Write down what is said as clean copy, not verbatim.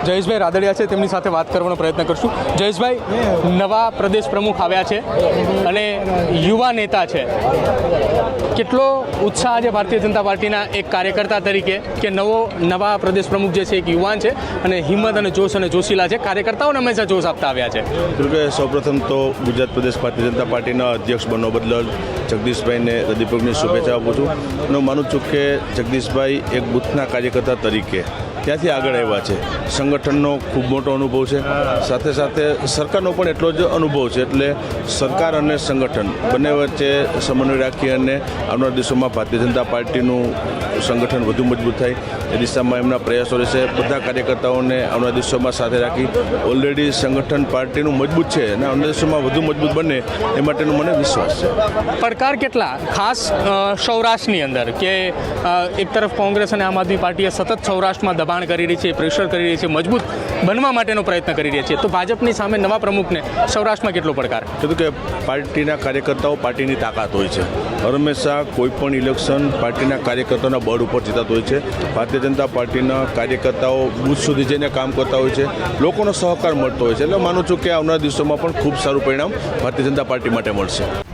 જયેશભાઈ રાદડિયા છે, તેમની સાથે વાત કરવાનો પ્રયત્ન કરશું. જયેશભાઈ, નવા પ્રદેશ પ્રમુખ આવ્યા છે અને યુવા નેતા છે, કેટલો ઉત્સાહ છે ભારતીય જનતા પાર્ટીના એક કાર્યકર્તા તરીકે કે નવા પ્રદેશ પ્રમુખ જે છે એક યુવાન છે અને હિંમત અને જોશ અને જોશીલા છે, કાર્યકર્તાઓને હંમેશા જોશ આપતા આવ્યા છે. કે સૌપ્રથમ તો ગુજરાત પ્રદેશ ભારતીય જનતા પાર્ટીના અધ્યક્ષ બનવા બદલ જગદીશભાઈને હૃદયપૂર્વકની શુભેચ્છા આપું છું. અને હું માનું છું કે જગદીશભાઈ એક બૂથના કાર્યકર્તા તરીકે ત્યાંથી આગળ આવ્યા છે. સંગઠનનો ખૂબ મોટો અનુભવ છે, સાથે સાથે સરકારનો પણ એટલો જ અનુભવ છે. એટલે સરકાર અને સંગઠન બંને વચ્ચે સમન્વય રાખી અને આવનારા દિવસોમાં ભારતીય જનતા પાર્ટીનું સંગઠન વધુ મજબૂત થાય એ દિશામાં એમના પ્રયાસો રહેશે. બધા કાર્યકર્તાઓને આવનારા દિવસોમાં સાથે રાખી ઓલરેડી સંગઠન પાર્ટીનું મજબૂત છે અને આવનારા દિવસોમાં વધુ મજબૂત બને એ માટેનો મને વિશ્વાસ છે. પડકાર કેટલા, ખાસ સૌરાષ્ટ્રની અંદર કે એક તરફ કોંગ્રેસ અને આમ આદમી પાર્ટીએ સતત સૌરાષ્ટ્રમાં દબાણ કરી રહી છે, પ્રેશર કરી રહી છે, મજબૂત બનવા માટેનો પ્રયત્ન કરી રહ્યા છે, તો ભાજપની સામે નવા પ્રમુખને સૌરાષ્ટ્રમાં કેટલો પડકાર? કીધું કે પાર્ટીના કાર્યકર્તાઓ પાર્ટીની તાકાત હોય છે. હંમેશા કોઈ પણ ઇલેક્શન પાર્ટીના કાર્યકર્તાઓના બળ ઉપર જીતાતો હોય છે. ભારતીય જનતા પાર્ટીના કાર્યકર્તાઓ બૂથ સુધી જઈને કામ કરતા હોય છે, લોકોનો સહકાર મળતો હોય છે. એટલે માનું છું કે આવનારા દિવસોમાં પણ ખૂબ સારું પરિણામ ભારતીય જનતા પાર્ટી માટે મળશે.